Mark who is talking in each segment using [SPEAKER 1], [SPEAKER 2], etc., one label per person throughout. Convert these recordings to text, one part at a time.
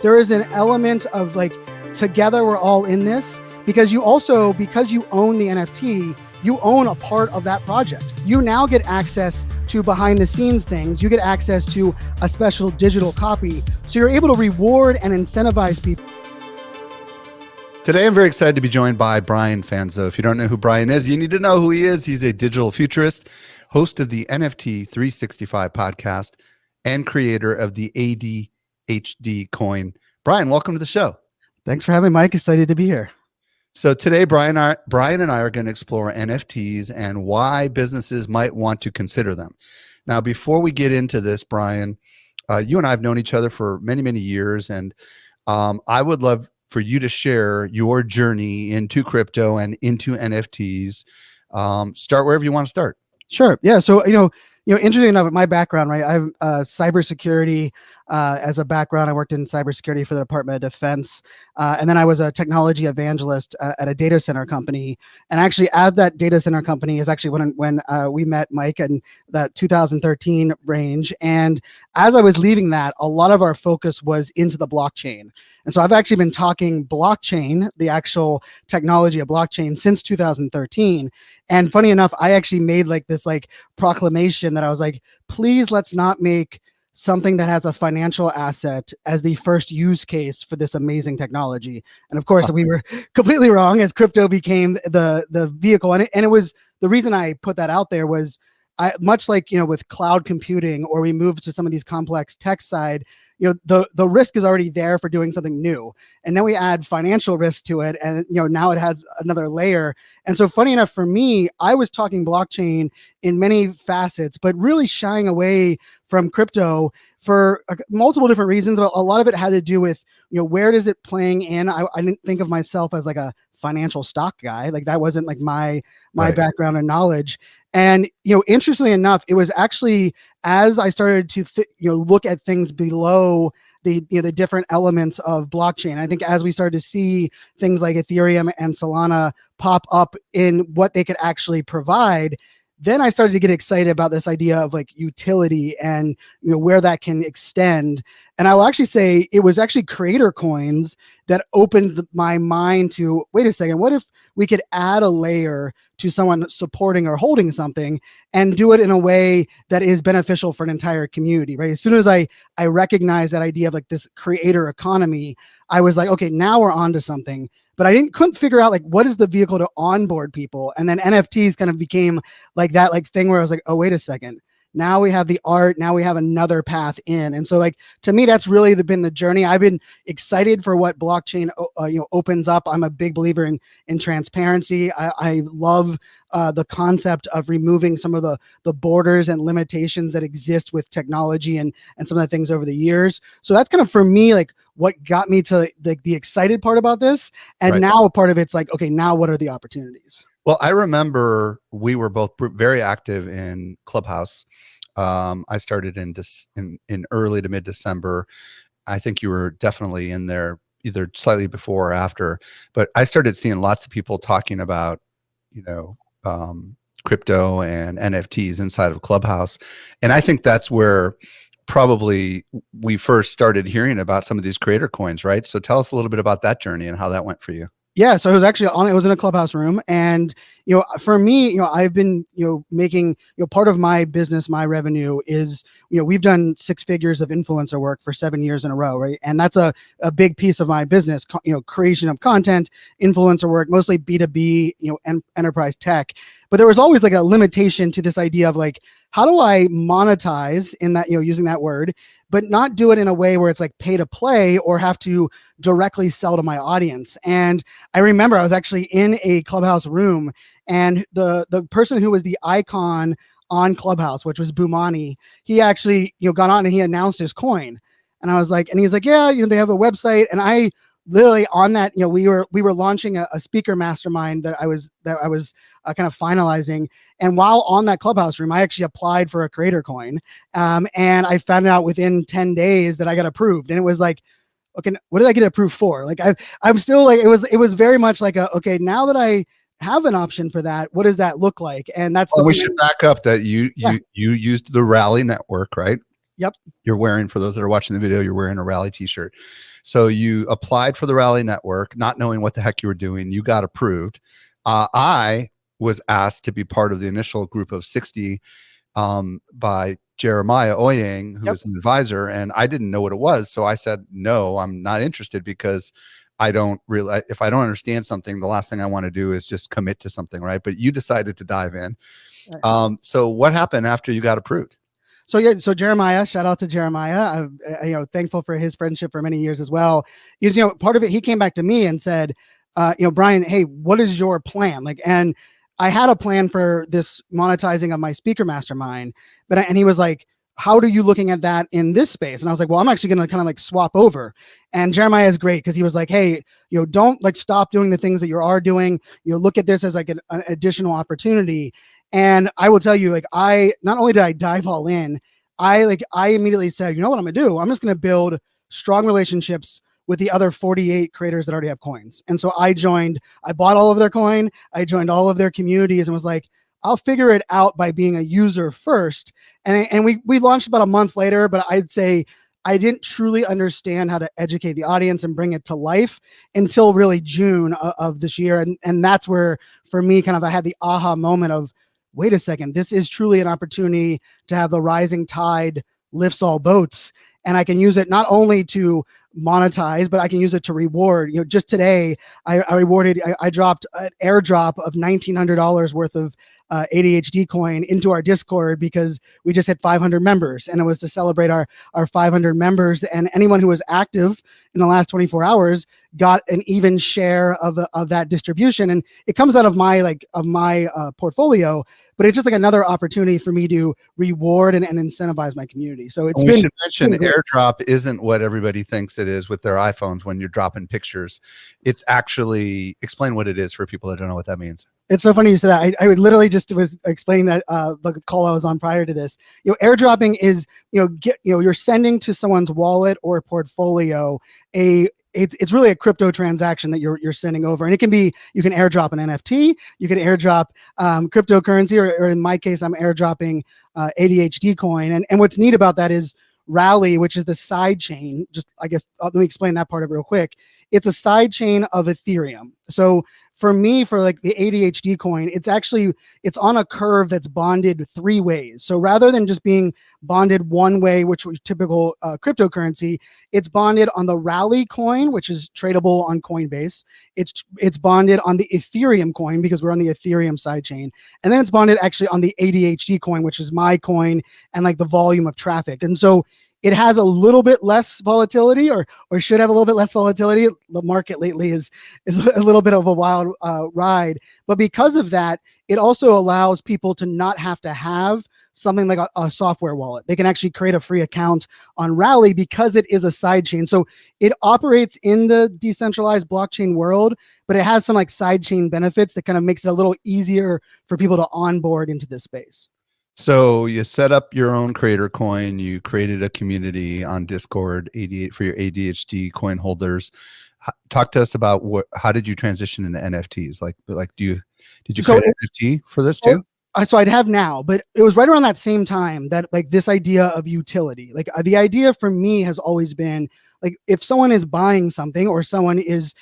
[SPEAKER 1] there is an element of like, together we're all in this, because you own the NFT, you own a part of that project. You now get access to behind the scenes things. You get access to a special digital copy. So you're able to reward and incentivize people.
[SPEAKER 2] Today, I'm very excited to be joined by Brian Fanzo. If you don't know who Brian is, you need to know who he is. He's a digital futurist, host of the NFT 365 podcast, and creator of the ADHD coin. Brian, welcome to the show.
[SPEAKER 1] Thanks for having me, Mike. Excited to be here.
[SPEAKER 2] So today, Brian and I are going to explore NFTs and why businesses might want to consider them. Now, before we get into this, Brian, you and I have known each other for many, many years, and I would love for you to share your journey into crypto and into NFTs. Start wherever you want to start.
[SPEAKER 1] Sure. Yeah. So, interesting enough, my background, right? I have cybersecurity as a background. I worked in cybersecurity for the Department of Defense. And then I was a technology evangelist at a data center company. And actually at that data center company is actually when we met, Mike, in that 2013 range. And as I was leaving that, a lot of our focus was into the blockchain. And so I've actually been talking blockchain, the actual technology of blockchain, since 2013. And funny enough, I actually made this proclamation that I was like, please, let's not make something that has a financial asset as the first use case for this amazing technology. And of course, we were completely wrong as crypto became the vehicle. And it was, the reason I put that out there was, much like, with cloud computing, or we moved to some of these complex tech side, the risk is already there for doing something new. And then we add financial risk to it. And, now it has another layer. And so funny enough for me, I was talking blockchain in many facets, but really shying away from crypto for multiple different reasons. But a lot of it had to do with, where does it playing in? I didn't think of myself as like a financial stock guy. Like that wasn't like my right. background and knowledge. And, interestingly enough, it was actually as I started to look at things below the different elements of blockchain. I think as we started to see things like Ethereum and Solana pop up in what they could actually provide, then I started to get excited about this idea of utility and where that can extend. And I will actually say it was actually creator coins that opened my mind to, wait a second, what if we could add a layer to someone supporting or holding something and do it in a way that is beneficial for an entire community, right? As soon as I recognized that idea of this creator economy, I was like, okay, now we're onto something. But I couldn't figure out what is the vehicle to onboard people. And then NFTs kind of became that thing where I was like, oh, wait a second. Now we have the art. Now we have another path in. And so to me, that's really been the journey. I've been excited for what blockchain opens up. I'm a big believer in transparency. I love the concept of removing some of the borders and limitations that exist with technology and some of the things over the years. So that's kind of for me, what got me to the excited part about this. And right. Now a part of it's okay, now what are the opportunities?
[SPEAKER 2] Well, I remember we were both very active in Clubhouse. I started in early to mid-December. I think you were definitely in there either slightly before or after, but I started seeing lots of people talking about, crypto and NFTs inside of Clubhouse. And I think that's where probably we first started hearing about some of these creator coins, right? So tell us a little bit about that journey and how that went for you.
[SPEAKER 1] Yeah, so it was actually it was in a Clubhouse room. And, for me, I've been, making, part of my business, my revenue is, we've done 6 figures of influencer work for 7 years in a row, right? And that's a big piece of my business, creation of content, influencer work, mostly B2B, enterprise tech. But there was always a limitation to this idea of how do I monetize in that, using that word, but not do it in a way where it's pay to play or have to directly sell to my audience. And I remember I was actually in a Clubhouse room, and the person who was the icon on Clubhouse, which was Bumani, he actually, got on and he announced his coin. And I was like, and he's like, yeah, they have a website. And I literally on that, we were launching a speaker mastermind that I was kind of finalizing. And while on that Clubhouse room, I actually applied for a creator coin. And I found out within 10 days that I got approved. And it was okay, what did I get approved for? I'm still it was very much okay, now that I have an option for that, what does that look like? And that's
[SPEAKER 2] we should back up that you used the Rally network, right?
[SPEAKER 1] Yep.
[SPEAKER 2] You're wearing, for those that are watching the video, you're wearing a Rally t-shirt. So you applied for the Rally Network, not knowing what the heck you were doing. You got approved. I was asked to be part of the initial group of 60 by Jeremiah Oyang, who
[SPEAKER 1] Yep.
[SPEAKER 2] was an advisor, and I didn't know what it was. So I said, no, I'm not interested, because I don't really, if I don't understand something, the last thing I want to do is just commit to something, right? But you decided to dive in.
[SPEAKER 1] Right.
[SPEAKER 2] So what happened after you got approved?
[SPEAKER 1] So yeah, so Jeremiah, shout out to Jeremiah. I'm thankful for his friendship for many years as well. Is part of it. He came back to me and said, Brian, hey, what is your plan? And I had a plan for this monetizing of my speaker mastermind, and he was like, how are you looking at that in this space? And I was like, well, I'm actually going to kind of swap over. And Jeremiah is great because he was like, hey, don't stop doing the things that you are doing. Look at this as an additional opportunity. And I will tell you, I not only did I dive all in, I immediately said, you know what I'm gonna do? I'm just gonna build strong relationships with the other 48 creators that already have coins. And so I bought all of their coin, I joined all of their communities and was like, I'll figure it out by being a user first. And we launched about a month later, but I'd say I didn't truly understand how to educate the audience and bring it to life until really June of this year. And that's where, for me, I had the aha moment of, wait a second, this is truly an opportunity to have the rising tide lifts all boats. And I can use it not only to monetize, but I can use it to reward. Just today, I dropped an airdrop of $1,900 worth of ADHD coin into our Discord because we just hit 500 members, and it was to celebrate our 500 members. And anyone who was active in the last 24 hours got an even share of that distribution. And it comes out of my portfolio, but it's just another opportunity for me to reward and incentivize my community. So it's been.
[SPEAKER 2] Should mention airdrop isn't what everybody thinks it is with their iPhones when you're dropping pictures. It's actually, explain what it is for people that don't know what that means.
[SPEAKER 1] It's so funny you said that. I would literally just was explaining that the call I was on prior to this. Airdropping is you're sending to someone's wallet or portfolio it's really a crypto transaction that you're sending over, and it can be, you can airdrop an NFT, you can airdrop cryptocurrency, or in my case, I'm airdropping ADHD coin. And what's neat about that is Rally, which is the side chain. Just, I guess, let me explain that part of it real quick. It's a side chain of Ethereum. So for me, for the ADHD coin, it's on a curve that's bonded 3 ways. So rather than just being bonded one way, which was typical cryptocurrency, it's bonded on the Rally coin, which is tradable on Coinbase. It's bonded on the Ethereum coin because we're on the Ethereum side chain. And then it's bonded actually on the ADHD coin, which is my coin, and the volume of traffic. And so it has a little bit less volatility, or should have a little bit less volatility. The market lately is a little bit of a wild ride, but because of that, it also allows people to not have to have something like a software wallet. They can actually create a free account on Rally because it is a side chain. So it operates in the decentralized blockchain world, but it has some side chain benefits that kind of makes it a little easier for people to onboard into this space.
[SPEAKER 2] So you set up your own creator coin. You created a community on Discord for your ADHD coin holders. Talk to us about how did you transition into NFTs? Did you create an NFT for this too?
[SPEAKER 1] So I'd have now, but it was right around that same time that this idea of utility, the idea for me has always been, if someone is buying something, or someone is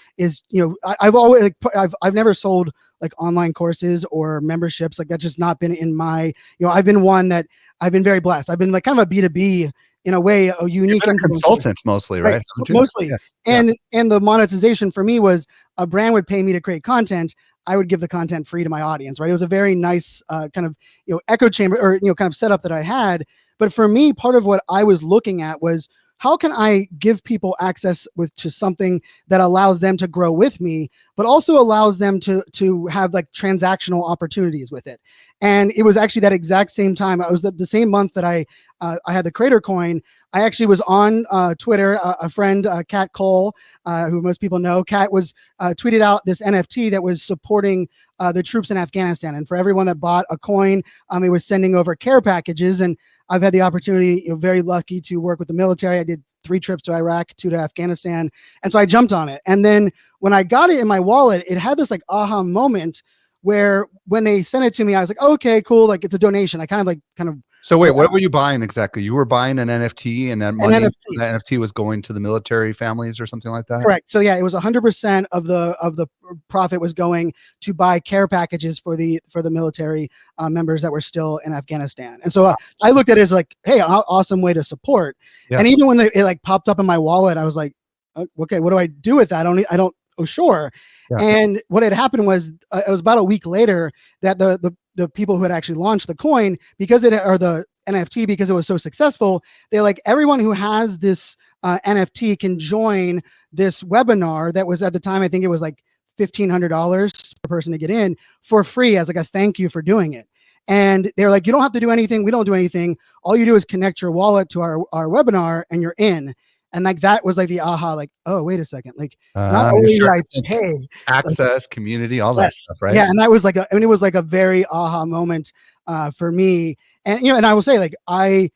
[SPEAKER 1] I've never sold online courses or memberships. That's just not been in my, I've been one that I've been very blessed. I've been kind of a B2B in a way, a unique
[SPEAKER 2] consultant mostly, right?
[SPEAKER 1] Mostly. And the monetization for me was, a brand would pay me to create content. I would give the content free to my audience, right? It was a very nice kind of, echo chamber, or, kind of setup that I had. But for me, part of what I was looking at was, how can I give people access to something that allows them to grow with me, but also allows them to have transactional opportunities with it? And it was actually that exact same time. It was the same month that I had the Creator Coin. I actually was on Twitter. A friend, Kat Cole, who most people know, Kat was tweeted out this NFT that was supporting the troops in Afghanistan. And for everyone that bought a coin, it was sending over care packages. And I've had the opportunity, very lucky to work with the military. I did 3 trips to Iraq, 2 to Afghanistan. And so I jumped on it. And then when I got it in my wallet, it had this aha moment where when they sent it to me, I was like, okay, cool. It's a donation. I kind of
[SPEAKER 2] So wait, what were you buying exactly? You were buying an NFT, and that
[SPEAKER 1] An
[SPEAKER 2] money from
[SPEAKER 1] NFT.
[SPEAKER 2] that NFT was going to the military families or something like that?
[SPEAKER 1] Correct. So yeah, it was 100% of the profit was going to buy care packages for the military members that were still in Afghanistan. And so I looked at it as like, hey, awesome way to support.
[SPEAKER 2] Yeah.
[SPEAKER 1] And even when it like popped up in my wallet, I was like, okay, what do I do with that? I don't. Oh, sure.
[SPEAKER 2] Yeah.
[SPEAKER 1] And what had happened was it was about a week later that the people who had actually launched the coin, because it, or the NFT, because it was so successful, they're like, everyone who has this NFT can join this webinar that was, at the time, I think it was like $1,500 per person to get in, for free, as like a thank you for doing it. And they're like, you don't have to do anything. We don't do anything. All you do is connect your wallet to our webinar and you're in. And like, that was like the aha, like, oh, wait a second. Like, not
[SPEAKER 2] You're
[SPEAKER 1] only did I
[SPEAKER 2] starting to think
[SPEAKER 1] pay,
[SPEAKER 2] access, community, all that
[SPEAKER 1] yes,
[SPEAKER 2] stuff, right?
[SPEAKER 1] yeah. And that was like it was like a very aha moment for me. And, you know, and I will say, like, I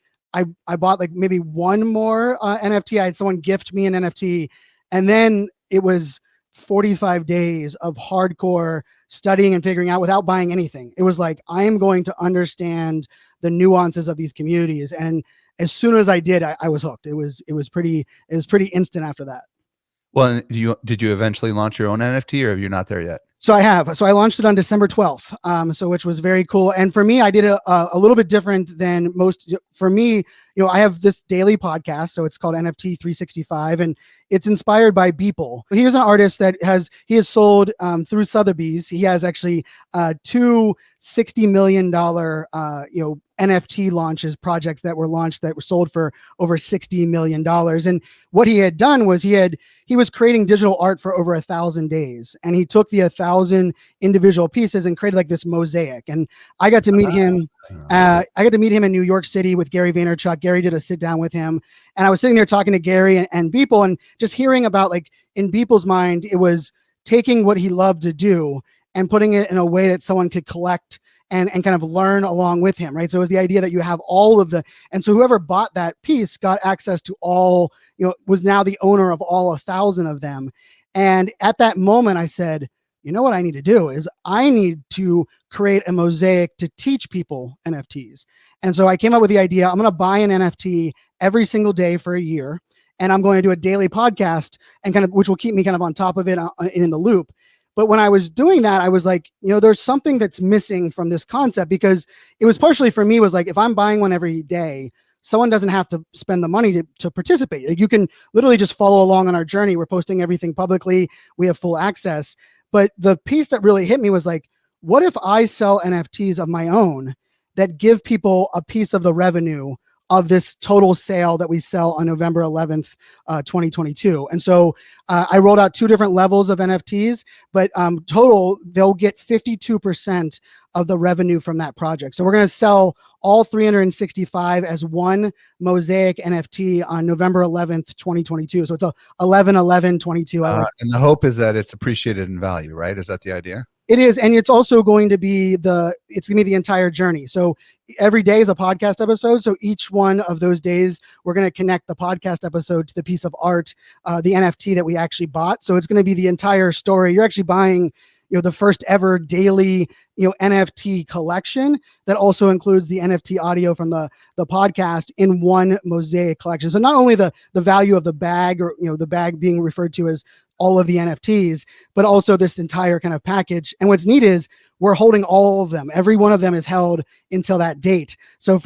[SPEAKER 1] bought like maybe one more NFT. I had someone gift me an NFT, and then it was 45 days of hardcore studying and figuring out without buying anything. It was like, I am going to understand the nuances of these communities. And as soon as I did, I was hooked. It was pretty instant after that.
[SPEAKER 2] Well, did you eventually launch your own NFT, or have you not there yet?
[SPEAKER 1] So I have. So I launched it on December 12th. So which was very cool. And for me, I did a little bit different than most. For me, you know, I have this daily podcast, so it's called NFT 365, and it's inspired by Beeple. He is an artist that has sold through Sotheby's. He has actually two $60 million NFT launches, projects that were launched that were sold for over $60 million. And what he had done was he was creating digital art for over 1,000 days, and he took the 1,000 individual pieces and created like this mosaic. And I got to meet him. I got to meet him in New York City with Gary Vaynerchuk. Gary did a sit down with him, and I was sitting there talking to Gary and Beeple, and just hearing about, like, in Beeple's mind, it was taking what he loved to do and putting it in a way that someone could collect and kind of learn along with him, right? So it was the idea that you have all of the, and so whoever bought that piece got access to all, you know, was now the owner of all 1,000 of them. And at that moment, I said, you know what I need to do is I need to create a mosaic to teach people NFTs. And so I came up with the idea, I'm going to buy an NFT every single day for a year, and I'm going to do a daily podcast, and kind of, which will keep me kind of on top of it, in the loop. But when I was doing that, I was like, you know, there's something that's missing from this concept, because it was partially for me was like, if I'm buying one every day, someone doesn't have to spend the money to participate. Like, you can literally just follow along on our journey. We're posting everything publicly. We have full access. But the piece that really hit me was like, what if I sell NFTs of my own that give people a piece of the revenue of this total sale that we sell on November 11th, 2022. And so I rolled out 2 different levels of NFTs, but total, they'll get 52% of the revenue from that project. So we're going to sell all 365 as one mosaic NFT on November 11th, 2022. So it's a 11/11/22.
[SPEAKER 2] And the hope is that it's appreciated in value, right? Is that the idea?
[SPEAKER 1] It is, and it's also going to be the entire journey. So every day is a podcast episode. So each one of those days, we're going to connect the podcast episode to the piece of art, the NFT that we actually bought. So it's going to be the entire story. You're actually buying, you know, the first ever daily, you know, NFT collection that also includes the NFT audio from the podcast in one mosaic collection. So not only the value of the bag, or, you know, the bag being referred to as all of the NFTs, but also this entire kind of package. And what's neat is we're holding all of them. Every one of them is held until that date. So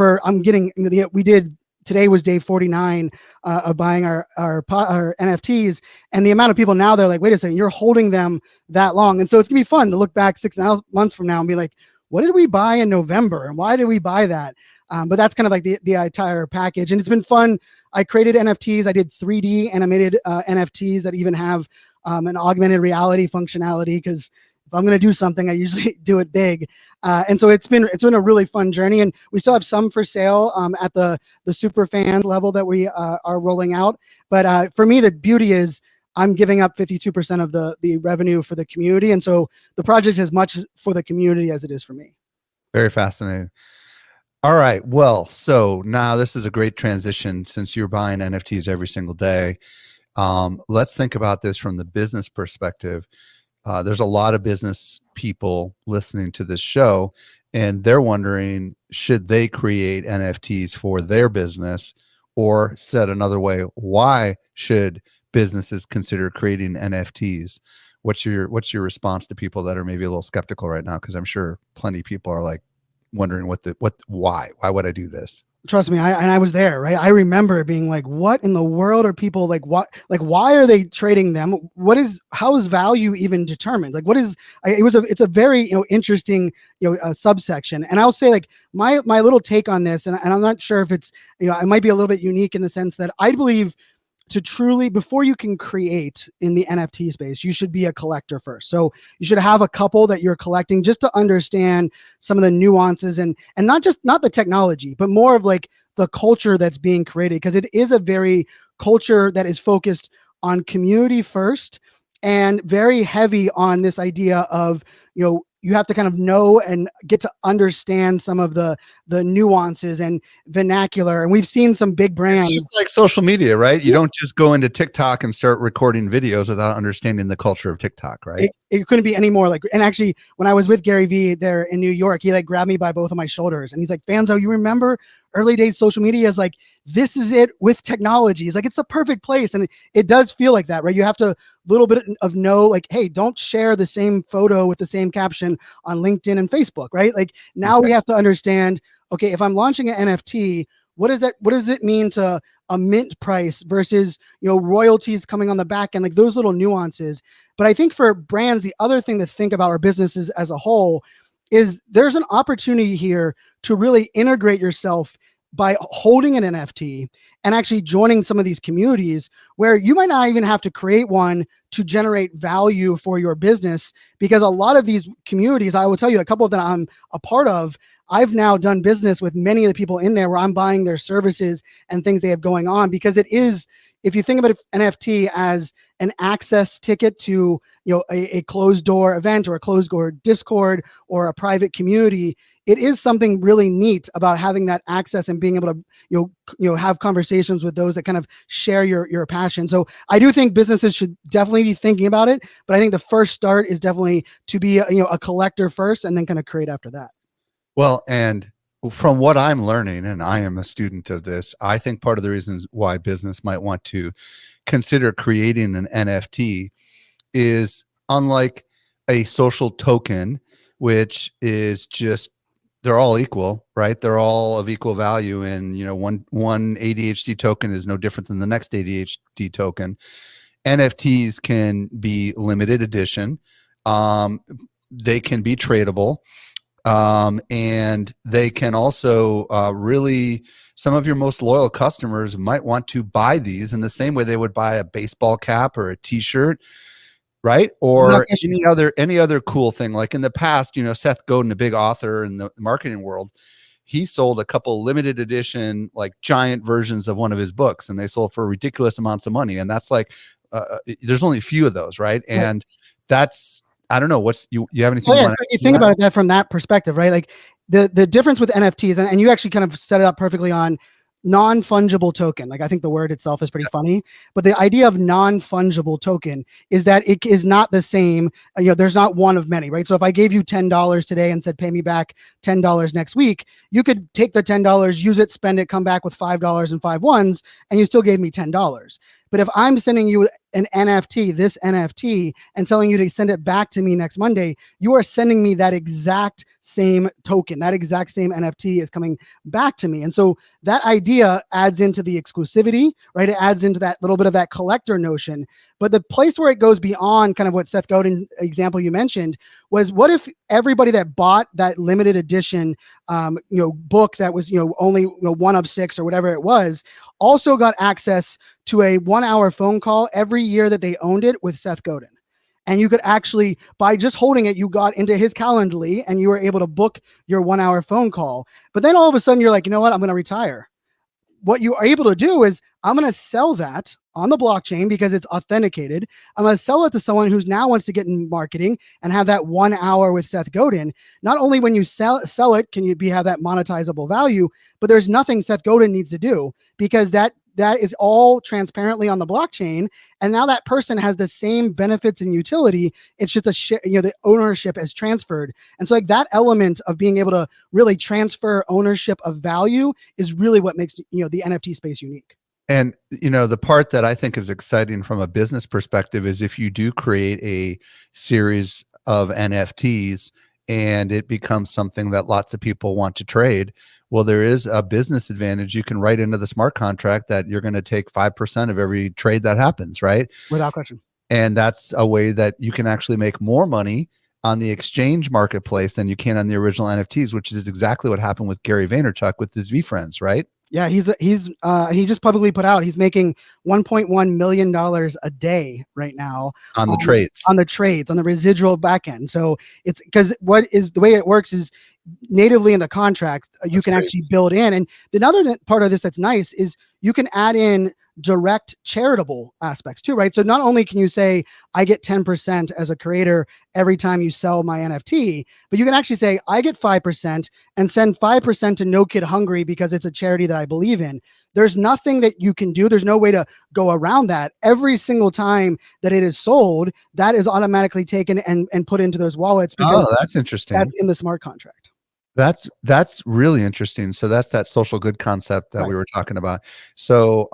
[SPEAKER 1] today was day 49 of buying our NFTs, and the amount of people now, they're like, wait a second, you're holding them that long. And so it's gonna be fun to look back 6 months from now and be like, what did we buy in November, and why did we buy that? But that's kind of like the entire package, and it's been fun. I created NFTs. I did 3D animated NFTs that even have an augmented reality functionality, because if I'm going to do something, I usually do it big. And so it's been a really fun journey, and we still have some for sale at the super fan level that we are rolling out. But for me, the beauty is I'm giving up 52% of the revenue for the community. And so the project is as much for the community as it is for me.
[SPEAKER 2] Very fascinating. All right. Well, so now this is a great transition, since you're buying NFTs every single day. Let's think about this from the business perspective. There's a lot of business people listening to this show, and they're wondering, should they create NFTs for their business? Or said another way, why should businesses consider creating NFTs? What's your response to people that are maybe a little skeptical right now? Because I'm sure plenty of people are like wondering why would I do this?
[SPEAKER 1] Trust me, I was there, right? I remember being like, what in the world are people like, why are they trading them? How is value even determined? Like, it's a very, interesting, subsection. And I'll say like my little take on this, and I'm not sure if it's, it might be a little bit unique in the sense that I believe to truly, before you can create in the NFT space, you should be a collector first. So you should have a couple that you're collecting just to understand some of the nuances and not the technology, but more of like the culture that's being created, because it is a very culture that is focused on community first and very heavy on this idea of, you have to kind of know and get to understand some of the nuances and vernacular. And we've seen some big brands.
[SPEAKER 2] It's just like social media, right? You don't just go into TikTok and start recording videos without understanding the culture of TikTok, right?
[SPEAKER 1] It couldn't be any more like, and actually when I was with Gary Vee there in New York, he like grabbed me by both of my shoulders and he's like, Fanzo, you remember early days social media is like, this is it with technology. It's like, it's the perfect place. And it does feel like that, right? You have to little bit of know, like, hey, don't share the same photo with the same caption on LinkedIn and Facebook, right? Like now we have to understand, okay, if I'm launching an NFT, what does it mean to a mint price versus, royalties coming on the back end, like those little nuances. But I think for brands, the other thing to think about, our businesses as a whole, is there's an opportunity here to really integrate yourself by holding an NFT and actually joining some of these communities where you might not even have to create one to generate value for your business, because a lot of these communities, I will tell you, a couple that I'm a part of, I've now done business with many of the people in there where I'm buying their services and things they have going on, because it is, if you think about NFT as an access ticket to, a closed door event or a closed door Discord or a private community, it is something really neat about having that access and being able to, have conversations with those that kind of share your passion. So I do think businesses should definitely be thinking about it, but I think the first start is definitely to be a collector first and then kind of create after that.
[SPEAKER 2] Well, and from what I'm learning, and I am a student of this, I think part of the reasons why business might want to consider creating an NFT is, unlike a social token, which is just, they're all equal, right? They're all of equal value. And, one ADHD token is no different than the next ADHD token. NFTs can be limited edition. They can be tradable. And they can also really, some of your most loyal customers might want to buy these in the same way they would buy a baseball cap or a t-shirt, right? Or any other cool thing. Like in the past, Seth Godin, a big author in the marketing world, he sold a couple limited edition, like giant versions of one of his books, and they sold for ridiculous amounts of money. And that's like, there's only a few of those, right? And that's, I don't know, you have anything?
[SPEAKER 1] So you think about it from that perspective, right? Like the difference with NFTs, and you actually kind of set it up perfectly on non-fungible token. Like I think the word itself is pretty funny, but the idea of non-fungible token is that it is not the same. There's not one of many, right? So if I gave you $10 today and said, pay me back $10 next week, you could take the $10, use it, spend it, come back with $5 and 5 ones, and you still gave me $10. But if I'm sending you an NFT, this NFT, and telling you to send it back to me next Monday, you are sending me that exact same token, that exact same NFT is coming back to me. And so that idea adds into the exclusivity, right? It adds into that little bit of that collector notion. But the place where it goes beyond kind of what Seth Godin example you mentioned was, what if everybody that bought that limited edition, book that was, only one of 6 or whatever it was, also got access to a 1-hour phone call every year that they owned it with Seth Godin. And you could actually, by just holding it, you got into his Calendly and you were able to book your 1-hour phone call. But then all of a sudden you're like, you know what? I'm going to retire. What you are able to do is, I'm going to sell that on the blockchain because it's authenticated. I'm going to sell it to someone who's now wants to get in marketing and have that 1 hour with Seth Godin. Not only when you sell it, can you have that monetizable value, but there's nothing Seth Godin needs to do, because that that is all transparently on the blockchain. And now that person has the same benefits and utility. It's just the ownership is transferred. And so like that element of being able to really transfer ownership of value is really what makes, the NFT space unique.
[SPEAKER 2] And the part that I think is exciting from a business perspective is if you do create a series of NFTs and it becomes something that lots of people want to trade, well, there is a business advantage. You can write into the smart contract that you're going to take 5% of every trade that happens, right?
[SPEAKER 1] Without question.
[SPEAKER 2] And that's a way that you can actually make more money on the exchange marketplace than you can on the original NFTs, which is exactly what happened with Gary Vaynerchuk with his VFriends, right?
[SPEAKER 1] Yeah, he just publicly put out he's making $1.1 million a day right now
[SPEAKER 2] On the trades.
[SPEAKER 1] on the residual backend. So it's because the way it works is natively in the contract, you can actually build in. And the other part of this that's nice is you can add in direct charitable aspects too, right? So not only can you say, I get 10% as a creator every time you sell my NFT, but you can actually say, I get 5% and send 5% to No Kid Hungry because it's a charity that I believe in. There's nothing that you can do. There's no way to go around that. Every single time that it is sold, that is automatically taken and put into those wallets because
[SPEAKER 2] that's interesting.
[SPEAKER 1] That's in the smart contract.
[SPEAKER 2] That's really interesting. So that's that social good concept that we were talking about. So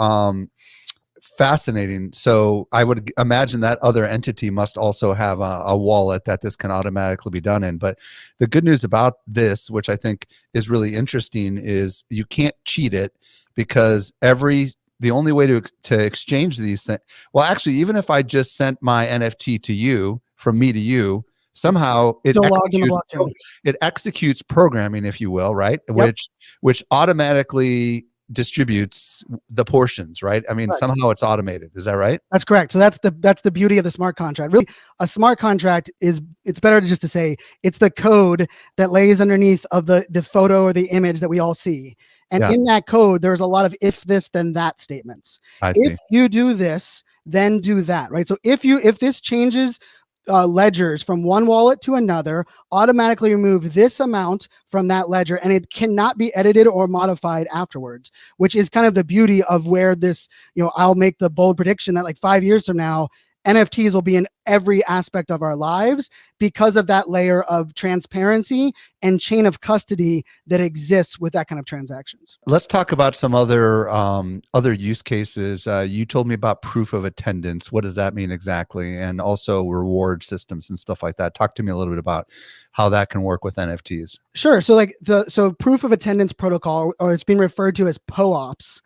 [SPEAKER 2] fascinating. So I would imagine that other entity must also have a wallet that this can automatically be done in. But the good news about this, which I think is really interesting, is you can't cheat it because the only way to exchange these things. Well, actually, even if I just sent my NFT to you, from me to you, somehow it executes programming, if you will, right? Yep. Which automatically distributes the portions, right? I mean, somehow it's automated. Is that right?
[SPEAKER 1] That's correct. So that's the beauty of the smart contract. Really, a smart contract it's better to say it's the code that lays underneath of the photo or the image that we all see. And in that code, there's a lot of if this, then that statements. If you do this, then do that, right? So if this changes ledgers from one wallet to another, automatically remove this amount from that ledger, and it cannot be edited or modified afterwards, which is kind of the beauty of where this, I'll make the bold prediction that like 5 years from now, NFTs will be in every aspect of our lives because of that layer of transparency and chain of custody that exists with that kind of transactions.
[SPEAKER 2] Let's talk about some other use cases. You told me about proof of attendance. What does that mean exactly? And also reward systems and stuff like that. Talk to me a little bit about how that can work with NFTs.
[SPEAKER 1] Sure. So so proof of attendance protocol, or it's being referred to as POAPs,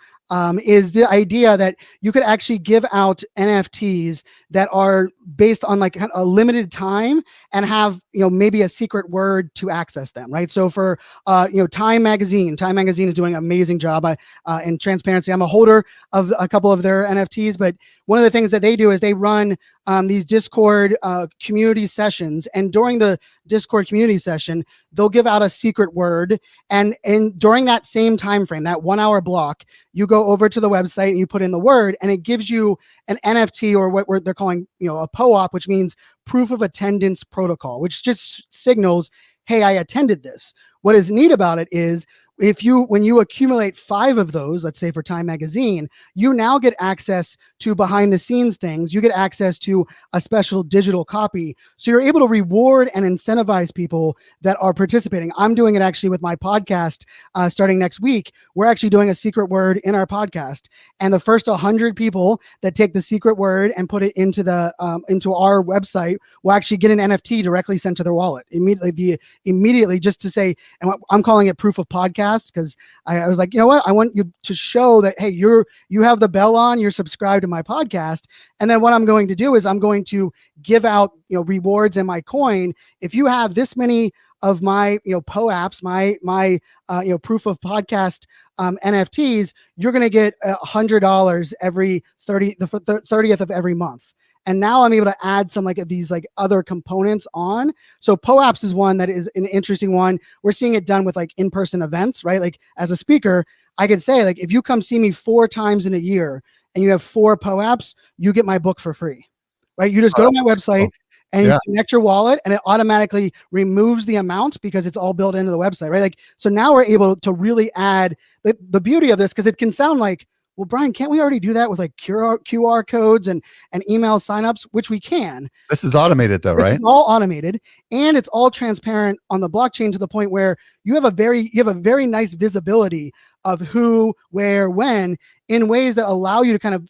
[SPEAKER 1] is the idea that you could actually give out NFTs that are based on like a limited time and have, maybe a secret word to access them, right? So for, Time Magazine is doing an amazing job in transparency. I'm a holder of a couple of their NFTs, but one of the things that they do is they run these Discord community sessions, and during the Discord community session, they'll give out a secret word, and during that same time frame, that 1 hour block, you go over to the website and you put in the word, and it gives you an NFT, or what they're calling, a POAP, which means proof of attendance protocol, which just signals, hey, I attended this. What is neat about it is when you accumulate 5 of those, let's say for Time Magazine, you now get access to behind the scenes things. You get access to a special digital copy. So you're able to reward and incentivize people that are participating. I'm doing it actually with my podcast starting next week. We're actually doing a secret word in our podcast. And the first 100 people that take the secret word and put it into our website will actually get an NFT directly sent to their wallet immediately, just to say, and I'm calling it proof of podcast, because I was like, you know what? I want you to show that, hey, you have the bell on, you're subscribed to my podcast. And then what I'm going to do is I'm going to give out, rewards in my coin. If you have this many of my, POAPs, my proof of podcast NFTs, you're going to get $100 every the 30th of every month. And now I'm able to add some these other components on. So POAPs is one that is an interesting one. We're seeing it done with in-person events, right? Like as a speaker, I could say if you come see me 4 times in a year and you have 4 POAPs, you get my book for free, right? You just go to my website and you connect your wallet, and it automatically removes the amount because it's all built into the website, right? So now we're able to really add the beauty of this, because it can sound like, well, Brian, can't we already do that with like QR codes and email signups, which we can.
[SPEAKER 2] This is automated though,
[SPEAKER 1] This
[SPEAKER 2] right?
[SPEAKER 1] is all automated, and it's all transparent on the blockchain to the point where you have a very nice visibility of who, where, when, in ways that allow you to kind of,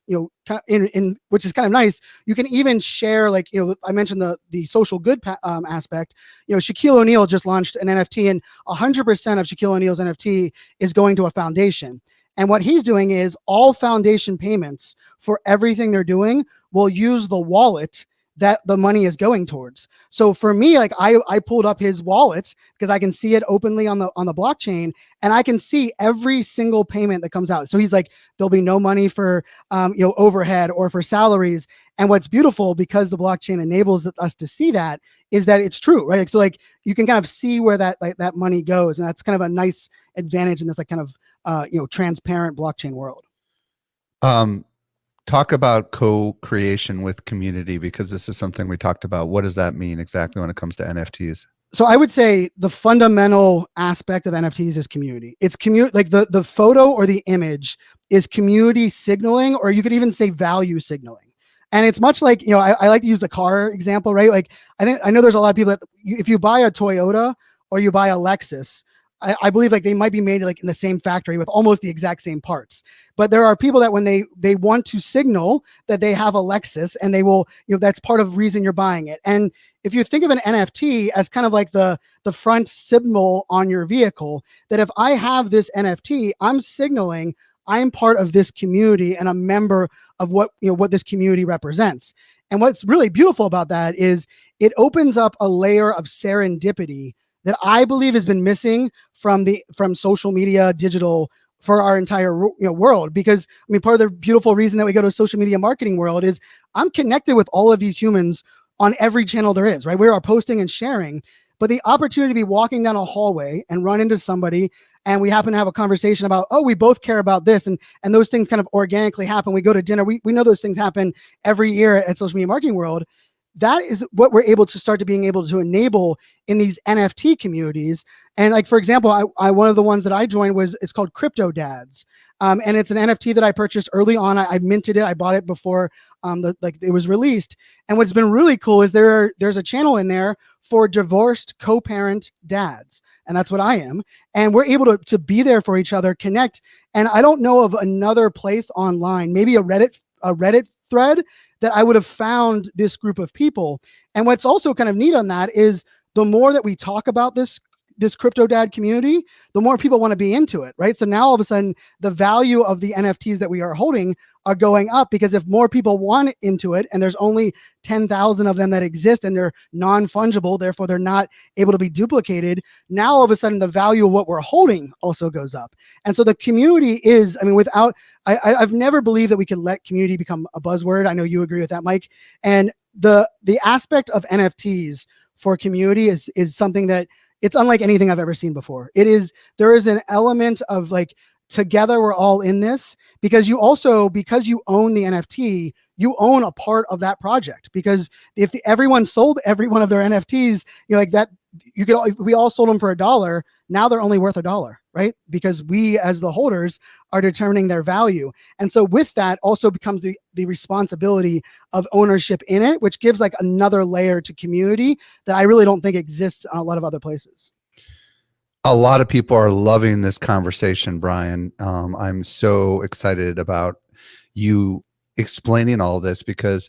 [SPEAKER 1] in which is kind of nice. You can even share, like, I mentioned the social good aspect. Shaquille O'Neal just launched an NFT, and 100% of Shaquille O'Neal's NFT is going to a foundation. And what he's doing is all foundation payments for everything they're doing will use the wallet that the money is going towards. So for me, like I pulled up his wallet because I can see it openly on the blockchain, and I can see every single payment that comes out. So he's like, there'll be no money for overhead or for salaries. And what's beautiful, because the blockchain enables us to see that, is that it's true, right? So like you can kind of see where that money goes, and that's kind of a nice advantage in this like kind of transparent blockchain world.
[SPEAKER 2] Talk about co-creation with community, because this is something we talked about. What does that mean exactly when it comes to NFTs?
[SPEAKER 1] So I would say the fundamental aspect of NFTs is community. It's like the photo or the image is community signaling, or you could even say value signaling. And it's much like, I like to use the car example, right? Like I know there's a lot of people that if you buy a Toyota or you buy a Lexus, I believe like they might be made like in the same factory with almost the exact same parts. But there are people that when they want to signal that they have a Lexus, and they will, that's part of the reason you're buying it. And if you think of an NFT as kind of like the front symbol on your vehicle, that if I have this NFT, I'm signaling I'm part of this community and a member of what this community represents. And what's really beautiful about that is it opens up a layer of serendipity that I believe has been missing from social media, digital, for our entire world. Because I mean, part of the beautiful reason that we go to a social media marketing world is I'm connected with all of these humans on every channel there is, right? We are posting and sharing, but the opportunity to be walking down a hallway and run into somebody, and we happen to have a conversation about, oh, we both care about this, and those things kind of organically happen. We go to dinner. We know those things happen every year at social media marketing world. That is what we're able to start to being able to enable in these NFT communities. And like, for example, I one of the ones that I joined it's called Crypto Dads. And it's an NFT that I purchased early on. I minted it. I bought it before it was released. And what's been really cool is there's a channel in there for divorced co-parent dads. And that's what I am. And we're able to be there for each other, connect. And I don't know of another place online, maybe a Reddit thread, that I would have found this group of people. And what's also kind of neat on that is the more that we talk about this crypto dad community, the more people want to be into it, right? So now all of a sudden the value of the NFTs that we are holding are going up, because if more people want into it, and there's only 10,000 of them that exist, and they're non-fungible, therefore they're not able to be duplicated, now all of a sudden the value of what we're holding also goes up. And so the community is, I mean, I've never believed that we could let community become a buzzword. I know you agree with that, Mike. And the aspect of NFTs for community is something that it's unlike anything I've ever seen before. There is an element of like, together we're all in this, because you own the NFT, you own a part of that project. Because if everyone sold every one of their NFTs, like that, we all sold them for $1. Now they're only worth $1, right? Because we, as the holders, are determining their value. And so with that also becomes the responsibility of ownership in it, which gives like another layer to community that I really don't think exists in a lot of other places.
[SPEAKER 2] A lot of people are loving this conversation, Brian. I'm so excited about you explaining all this, because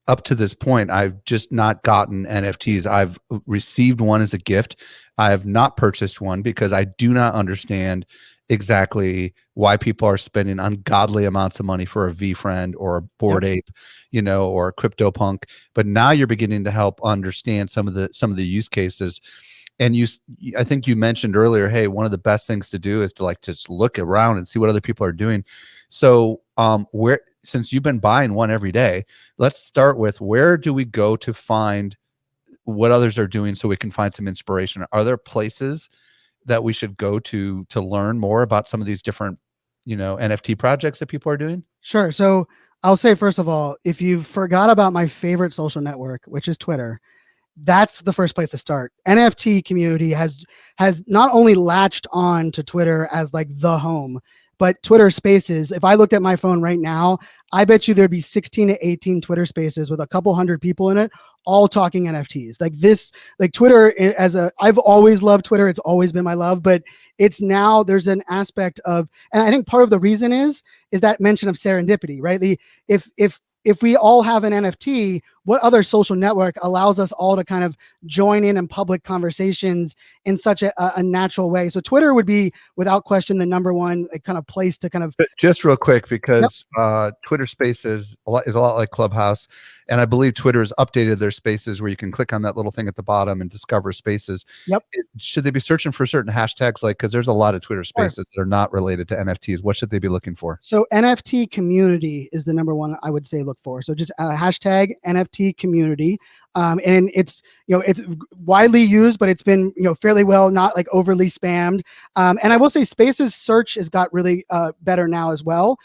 [SPEAKER 2] up to this point, I've just not gotten NFTs. I've received one as a gift. I have not purchased one because I do not understand exactly why people are spending ungodly amounts of money for a VFriend or a Bored Ape, or a CryptoPunk. But now you're beginning to help understand some of the use cases. And I think you mentioned earlier, hey, one of the best things to do is to like just look around and see what other people are doing. So since you've been buying one every day, let's start with, where do we go to find what others are doing so we can find some inspiration? Are there places that we should go to learn more about some of these different, NFT projects that people are doing?
[SPEAKER 1] Sure. So I'll say, first of all, if you forgot about my favorite social network, which is Twitter, that's the first place to start. NFT community has not only latched on to Twitter as like the home, but Twitter Spaces, if I looked at my phone right now, I bet you there'd be 16 to 18 Twitter Spaces with a couple hundred people in it, all talking NFTs. Like this, like Twitter I've always loved Twitter. It's always been my love, but it's now there's an aspect of, and I think part of the reason is that mention of serendipity, right? If we all have an NFT, what other social network allows us all to kind of join in public conversations in such a natural way? So Twitter would be, without question, the number one kind of place to kind of.
[SPEAKER 2] Just real quick,
[SPEAKER 1] Yep.
[SPEAKER 2] because Twitter Spaces is a lot like Clubhouse, and I believe Twitter has updated their Spaces where you can click on that little thing at the bottom and discover Spaces.
[SPEAKER 1] Yep.
[SPEAKER 2] Should they be searching for certain hashtags, like, because there's a lot of Twitter Spaces that are not related to NFTs? What should they be looking for?
[SPEAKER 1] So NFT community is the number one I would say look for. So just hashtag NFT community. And it's widely used, but it's been fairly well, not like overly spammed. And I will say Spaces search has got really better now as well.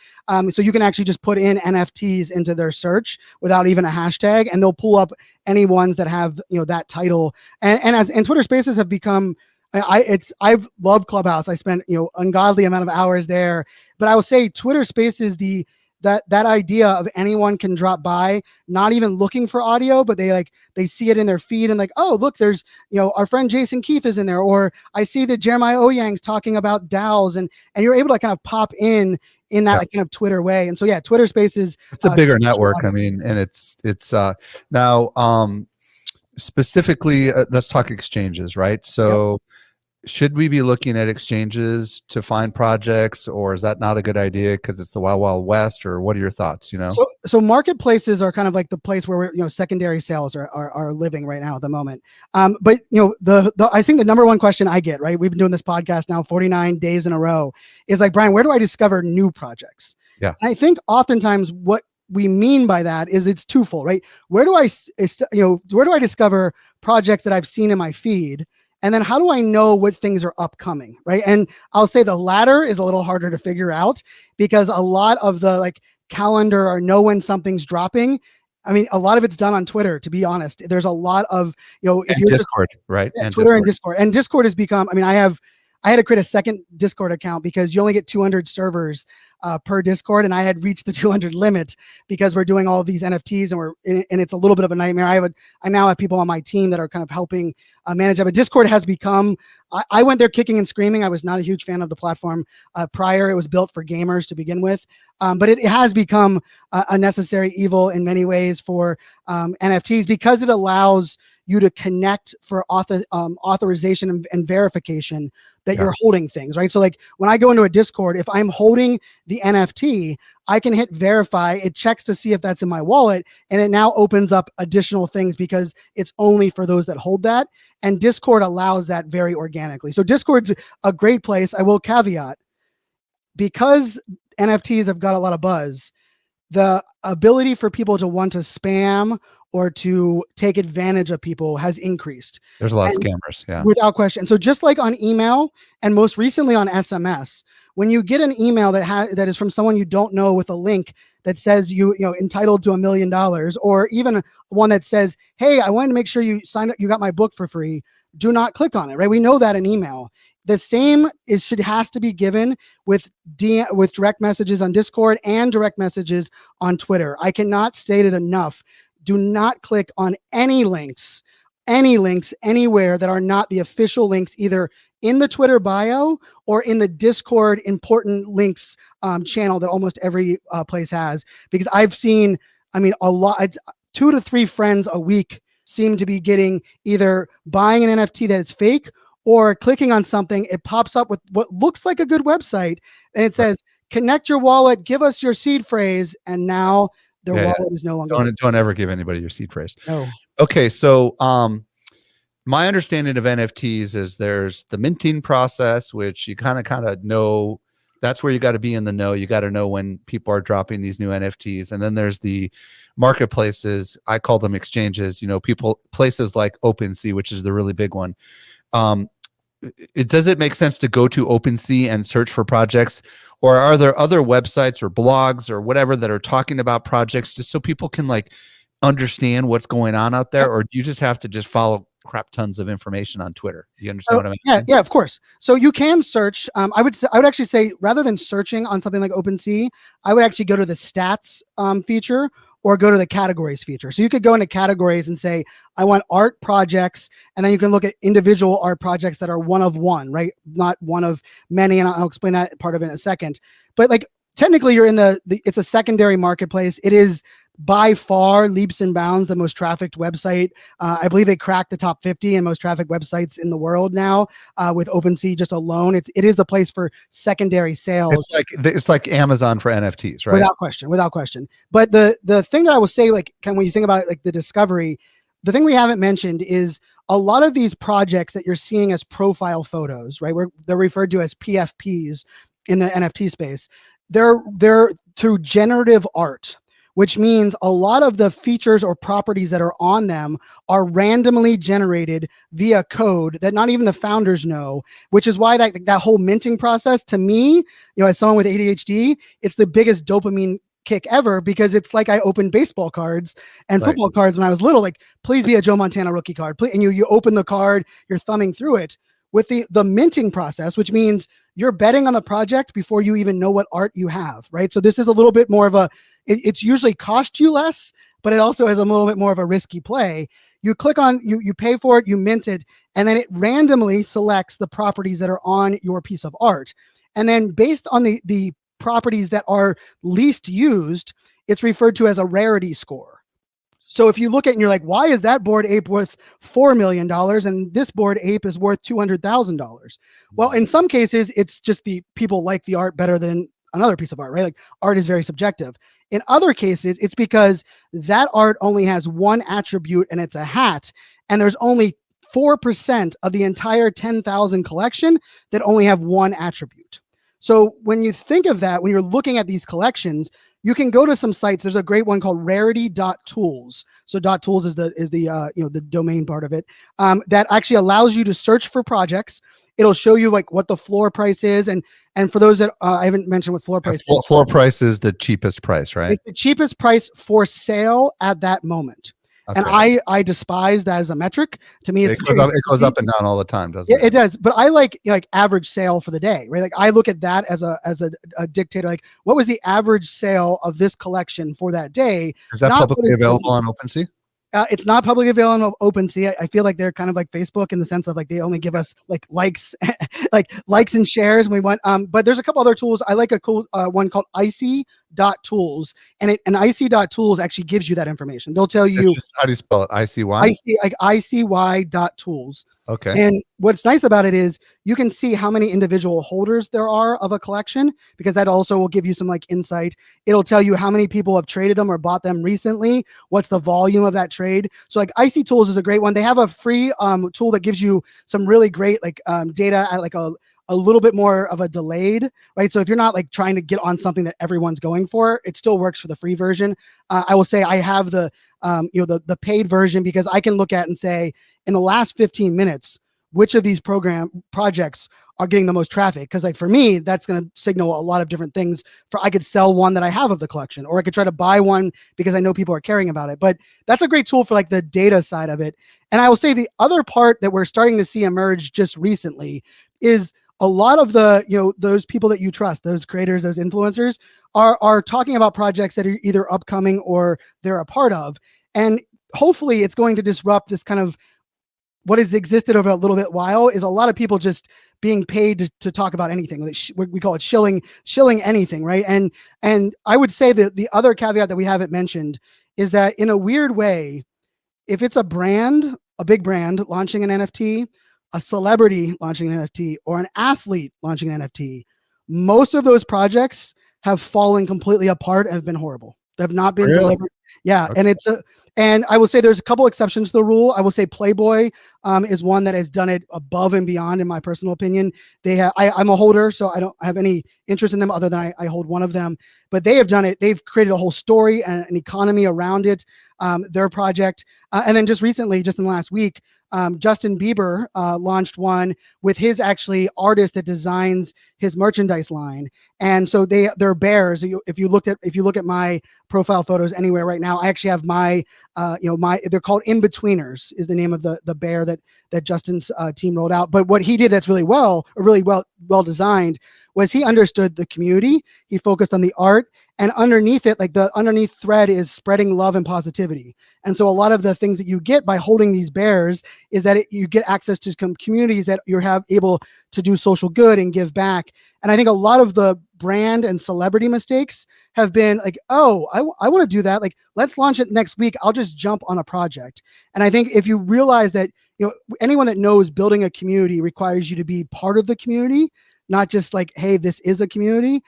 [SPEAKER 1] So you can actually just put in NFTs into their search without even a hashtag, and they'll pull up any ones that have that title. And Twitter Spaces have become. I've loved Clubhouse. I spent ungodly amount of hours there, but I will say Twitter Spaces, that idea of anyone can drop by, not even looking for audio, but they see it in their feed and like, oh, look, there's our friend Jason Keith is in there, or I see that Jeremiah Oyang's talking about DAOs, and you're able to kind of pop in that kind of Twitter way. And so yeah, Twitter Spaces,
[SPEAKER 2] it's a bigger network. I mean, and it's now specifically let's talk exchanges, right? So. Yep. Should we be looking at exchanges to find projects, or is that not a good idea because it's the wild, wild west? Or what are your thoughts?
[SPEAKER 1] So marketplaces are kind of like the place where secondary sales are living right now at the moment. But I think the number one question I get, right, we've been doing this podcast now 49 days in a row, is like, Brian, where do I discover new projects?
[SPEAKER 2] Yeah,
[SPEAKER 1] and I think oftentimes what we mean by that is it's twofold, right? Where do I discover projects that I've seen in my feed? And then how do I know what things are upcoming, right? And I'll say the latter is a little harder to figure out, because a lot of the calendar or know when something's dropping, I mean, a lot of it's done on Twitter, to be honest. There's a lot of, if you're
[SPEAKER 2] Discord, right?
[SPEAKER 1] Yeah, and Twitter and Discord. And Discord has become, I mean, I had to create a second Discord account because you only get 200 servers per Discord, and I had reached the 200 limit because we're doing all of these NFTs, and it's a little bit of a nightmare. I now have people on my team that are kind of helping manage that. But Discord has become, I went there kicking and screaming. I was not a huge fan of the platform prior. It was built for gamers to begin with, but it has become a necessary evil in many ways for NFTs, because it allows you to connect for authorization and verification that you're holding things, right? So like when I go into a Discord, if I'm holding the NFT, I can hit verify. It checks to see if that's in my wallet, and it now opens up additional things because it's only for those that hold that. And Discord allows that very organically. So Discord's a great place. I will caveat, because NFTs have got a lot of buzz, the ability for people to want to spam or to take advantage of people has increased.
[SPEAKER 2] There's a lot of scammers, yeah,
[SPEAKER 1] without question. So just like on email, and most recently on SMS, when you get an email that is from someone you don't know with a link that says you entitled to $1 million, or even one that says, hey, I wanted to make sure you signed up, you got my book for free, do not click on it, right? We know that in email. The same has to be given with direct messages on Discord and direct messages on Twitter. I cannot state it enough. Do not click on any links anywhere that are not the official links, either in the Twitter bio or in the Discord important links channel that almost every place has. Because I've seen, I mean, a lot, 2 to 3 friends a week seem to be getting either buying an NFT that is fake, or clicking on something, it pops up with what looks like a good website, and it says, connect your wallet, give us your seed phrase, and now their wallet is no longer.
[SPEAKER 2] Don't ever give anybody your seed phrase.
[SPEAKER 1] No.
[SPEAKER 2] Okay, so my understanding of NFTs is there's the minting process, which you kind of know. That's where you got to be in the know. You got to know when people are dropping these new NFTs. And then there's the marketplaces. I call them exchanges. Places like OpenSea, which is the really big one. Does it make sense to go to OpenSea and search for projects, or are there other websites or blogs or whatever that are talking about projects, just so people can understand what's going on out there? Or do you just have to just follow crap tons of information on Twitter. You understand
[SPEAKER 1] So,
[SPEAKER 2] what I mean?
[SPEAKER 1] yeah, of course. So you can search. I would actually say rather than searching on something like OpenSea, I would actually go to the stats feature or go to the categories feature. So you could go into categories and say, I want art projects, and then you can look at individual art projects that are one of one, right? Not one of many, and I'll explain that part of it in a second. But like technically, you're in it's a secondary marketplace. It is by far leaps and bounds the most trafficked website. I believe they cracked the top 50 and most trafficked websites in the world now with OpenSea just alone. It is the place for secondary sales.
[SPEAKER 2] It's like Amazon for NFTs, right?
[SPEAKER 1] Without question. But the thing that I will say, like, when you think about it, like the discovery, the thing we haven't mentioned is a lot of these projects that you're seeing as profile photos, right? They're referred to as PFPs in the NFT space. They're through generative art, which means a lot of the features or properties that are on them are randomly generated via code that not even the founders know, which is why that whole minting process, to me, as someone with ADHD, it's the biggest dopamine kick ever, because it's like I opened baseball cards and football cards when I was little, like, please be a Joe Montana rookie card. Please, and you open the card, you're thumbing through it. With the minting process, which means you're betting on the project before you even know what art you have, right? So this is a little bit more of it's usually cost you less, but it also has a little bit more of a risky play. You click on, you pay for it, you mint it, and then it randomly selects the properties that are on your piece of art. And then based on the properties that are least used, it's referred to as a rarity score. So if you look at it and you're like, why is that Bored Ape worth $4 million and this Bored Ape is worth $200,000? Well, in some cases, it's just the people like the art better than another piece of art, right? Like, art is very subjective. In other cases, it's because that art only has one attribute and it's a hat. And there's only 4% of the entire 10,000 collection that only have one attribute. So when you think of that, when you're looking at these collections, you can go to some sites. There's a great one called rarity.tools. So .tools is the domain part of it, that actually allows you to search for projects. It'll show you like what the floor price is, and for those that I haven't mentioned what floor price is.
[SPEAKER 2] Floor price is the cheapest price, right?
[SPEAKER 1] It's the cheapest price for sale at that moment. Okay. And I despise that as a metric. To me, it
[SPEAKER 2] goes up and down all the time, doesn't it?
[SPEAKER 1] It does. But I like average sale for the day, right? Like, I look at that as a dictator. Like, what was the average sale of this collection for that day?
[SPEAKER 2] Is that publicly available on OpenSea?
[SPEAKER 1] It's not publicly available on OpenSea. I feel like they're kind of like Facebook in the sense of like they only give us like likes, like likes and shares. And we want, but there's a couple other tools. I like a cool one called icy.tools, and icy.tools actually gives you that information. They'll tell you,
[SPEAKER 2] how do you spell it? ICY?
[SPEAKER 1] icy.tools.
[SPEAKER 2] Okay.
[SPEAKER 1] And what's nice about it is you can see how many individual holders there are of a collection, because that also will give you some like insight. It'll tell you how many people have traded them or bought them recently. What's the volume of that trade? So like Icy Tools is a great one. They have a free tool that gives you some really great like data at like a little bit more of a delayed, right? So if you're not like trying to get on something that everyone's going for, it still works for the free version. I will say I have the paid version, because I can look at and say, in the last 15 minutes, which of these projects are getting the most traffic? Because like for me, that's going to signal a lot of different things. I could sell one that I have of the collection, or I could try to buy one because I know people are caring about it. But that's a great tool for like the data side of it. And I will say the other part that we're starting to see emerge just recently is a lot of the, those people that you trust, those creators, those influencers are talking about projects that are either upcoming or they're a part of. And hopefully it's going to disrupt this kind of what has existed over a little bit while, is a lot of people just being paid to talk about anything. We call it shilling anything, right? And I would say that the other caveat that we haven't mentioned is that in a weird way, if it's a brand, a big brand launching an NFT, a celebrity launching an NFT, or an athlete launching an NFT, most of those projects have fallen completely apart and have been horrible. They have not been delivered. Yeah. Okay. And I will say there's a couple exceptions to the rule. I will say Playboy is one that has done it above and beyond, in my personal opinion. I'm a holder, so I don't have any interest in them other than I hold one of them, but they have done it. They've created a whole story and an economy around it, their project. And then just recently, just in the last week, Justin Bieber launched one with his actually artist that designs his merchandise line. And so they're bears. If you look at my profile photos anywhere right now, I actually have my they're called In-Betweeners is the name of the bear that Justin's team rolled out. But what he did that's really well designed was he understood the community. He focused on the art, and underneath it, like the underneath thread is spreading love and positivity. And so a lot of the things that you get by holding these bears is that you get access to communities that you're able to do social good and give back. And I think a lot of the brand and celebrity mistakes have been like, oh, I want to do that. Like, let's launch it next week. I'll just jump on a project. And I think if you realize that, anyone that knows building a community requires you to be part of the community, not just like, hey, this is a community.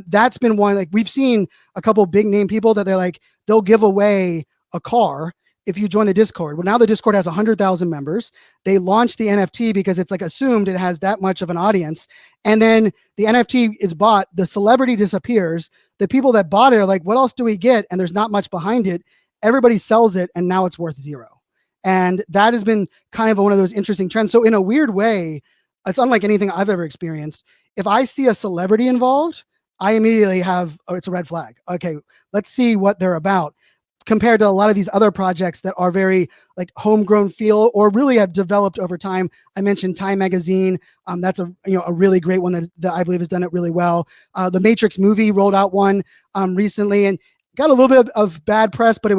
[SPEAKER 1] That's been one, like we've seen a couple big name people that they'll give away a car if you join the Discord. Well, now the Discord has 100,000 members. They launched the NFT because it's like assumed it has that much of an audience. And then the NFT is bought, the celebrity disappears. The people that bought it are like, what else do we get? And there's not much behind it. Everybody sells it and now it's worth zero. And that has been kind of one of those interesting trends. So in a weird way, it's unlike anything I've ever experienced. If I see a celebrity involved, I immediately it's a red flag. Okay, let's see what they're about. Compared to a lot of these other projects that are very like homegrown feel or really have developed over time. I mentioned Time Magazine. That's a really great one that I believe has done it really well. The Matrix movie rolled out one recently and got a little bit of bad press, but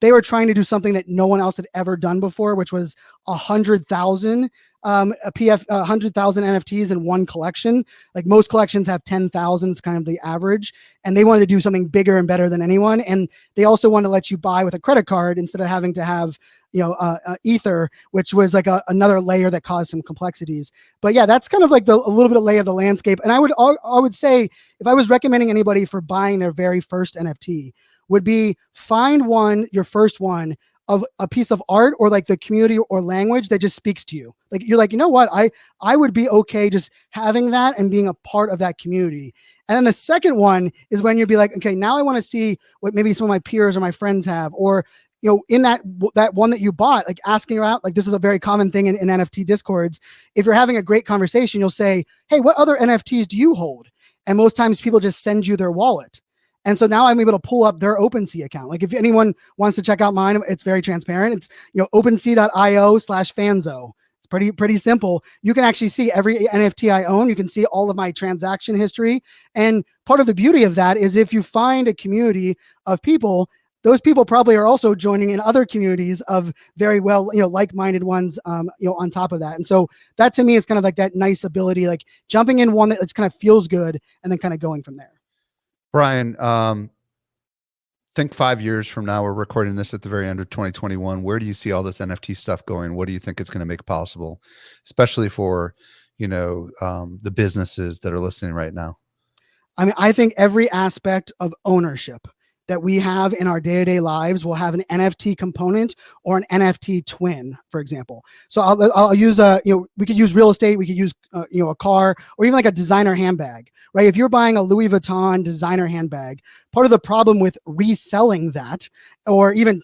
[SPEAKER 1] they were trying to do something that no one else had ever done before, which was 100,000 100,000 NFTs in one collection. Like most collections have 10,000 is kind of the average, and they wanted to do something bigger and better than anyone. And they also wanted to let you buy with a credit card instead of having to have Ether, which was like another layer that caused some complexities. But yeah, that's kind of like a little bit of lay of the landscape. And I would say if I was recommending anybody for buying their very first NFT, would be find your first one of a piece of art or like the community or language that just speaks to you. Like you're like, you know what, I would be okay just having that and being a part of that community. And then the second one is when you'd be like, okay, now I want to see what maybe some of my peers or my friends have, or in that one that you bought, like asking around, like this is a very common thing in NFT discords. If you're having a great conversation, you'll say, hey, what other NFTs do you hold? And most times people just send you their wallet. And so now I'm able to pull up their OpenSea account. Like if anyone wants to check out mine, it's very transparent. It's OpenSea.io/Fanzo. It's pretty simple. You can actually see every NFT I own. You can see all of my transaction history. And part of the beauty of that is if you find a community of people, those people probably are also joining in other communities of very well, like-minded ones, on top of that. And so that to me is kind of like that nice ability, like jumping in one that kind of feels good and then kind of going from there.
[SPEAKER 2] Brian, think 5 years from now, we're recording this at the very end of 2021. Where do you see all this NFT stuff going? What do you think it's going to make possible, especially for, the businesses that are listening right now?
[SPEAKER 1] I mean, I think every aspect of ownership that we have in our day-to-day lives will have an NFT component or an NFT twin, for example. So I'll use we could use real estate, we could use a car, or even like a designer handbag, right? If you're buying a Louis Vuitton designer handbag, part of the problem with reselling that or even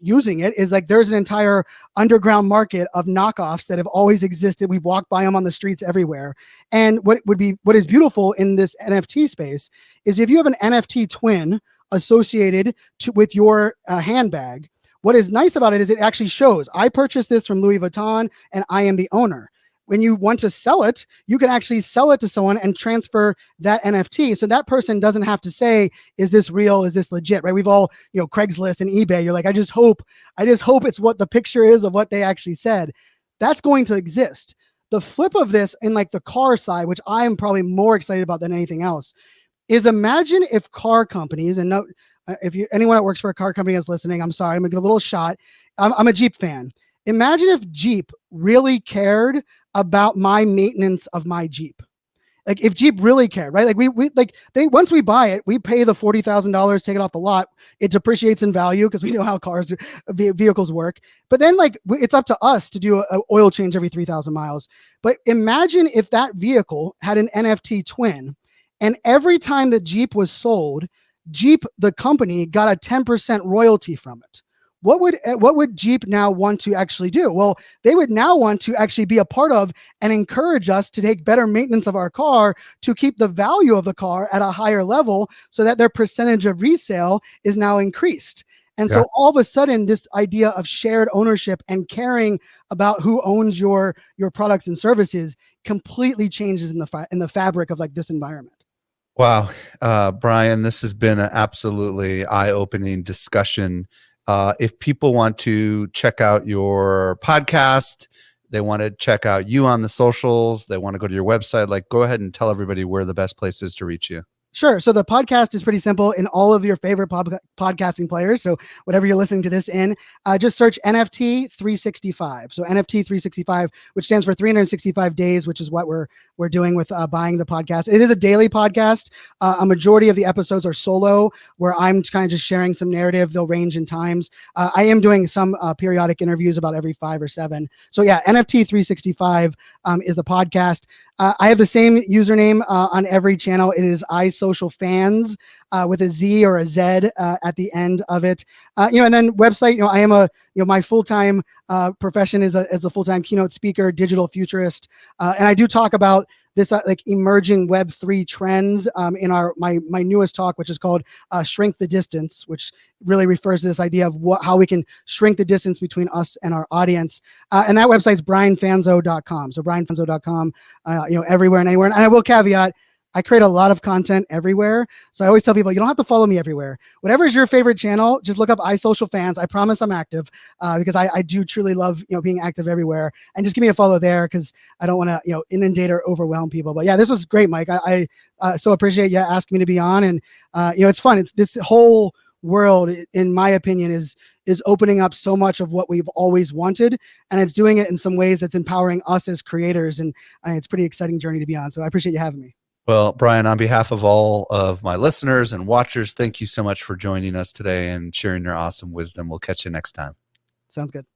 [SPEAKER 1] using it is like there's an entire underground market of knockoffs that have always existed. We've walked by them on the streets everywhere. And what is beautiful in this NFT space is if you have an NFT twin associated with your handbag, what is nice about it is it actually shows I purchased this from Louis Vuitton and I am the owner. When you want to sell it, you can actually sell it to someone and transfer that NFT. So that person doesn't have to say, is this real? Is this legit? Right? We've all, Craigslist and eBay. You're like, I just hope it's what the picture is of what they actually said. That's going to exist. The flip of this in like the car side, which I am probably more excited about than anything else, is imagine if car companies, and anyone that works for a car company is listening, I'm sorry, I'm gonna give a little shot. I'm a Jeep fan. Imagine if Jeep really cared about my maintenance of my Jeep. Like if Jeep really cared, right? Like once we buy it, we pay the $40,000, take it off the lot. It depreciates in value because we know how vehicles work. But then it's up to us to do an oil change every 3,000 miles. But imagine if that vehicle had an NFT twin. And every time that Jeep was sold, Jeep, the company, got a 10% royalty from it. What would Jeep now want to actually do? Well, they would now want to actually be a part of and encourage us to take better maintenance of our car to keep the value of the car at a higher level so that their percentage of resale is now increased. And
[SPEAKER 2] Yeah.
[SPEAKER 1] so all of a sudden, this idea of shared ownership and caring about who owns your products and services completely changes in the fabric of like this environment.
[SPEAKER 2] Wow. Brian, this has been an absolutely eye-opening discussion. If people want to check out your podcast, they want to check out you on the socials, they want to go to your website, like go ahead and tell everybody where the best place is to reach you.
[SPEAKER 1] Sure. So the podcast is pretty simple in all of your favorite podcasting players. So whatever you're listening to this in, just search NFT 365. So NFT 365, which stands for 365 days, which is what we're doing with buying the podcast. It is a daily podcast. A majority of the episodes are solo, where I'm kind of just sharing some narrative. They'll range in times. I am doing some periodic interviews about every 5 or 7. So yeah, NFT 365 is the podcast. I have the same username on every channel. It is iSocialFans with a Z or a Z at the end of it. And then website. I am my full-time profession is a full-time keynote speaker, digital futurist, and I do talk about this like emerging Web3 trends in my newest talk, which is called Shrink the Distance, which really refers to this idea of how we can shrink the distance between us and our audience. And that website is brianfanzo.com. So brianfanzo.com, everywhere and anywhere. And I will caveat, I create a lot of content everywhere. So I always tell people, you don't have to follow me everywhere. Whatever is your favorite channel, just look up iSocialFans. I promise I'm active because I do truly love, being active everywhere. And just give me a follow there because I don't want to, inundate or overwhelm people. But yeah, this was great, Mike. I so appreciate you asking me to be on. And, it's fun. It's this whole world, in my opinion, is opening up so much of what we've always wanted. And it's doing it in some ways that's empowering us as creators. And it's a pretty exciting journey to be on. So I appreciate you having me.
[SPEAKER 2] Well, Brian, on behalf of all of my listeners and watchers, thank you so much for joining us today and sharing your awesome wisdom. We'll catch you next time.
[SPEAKER 1] Sounds good.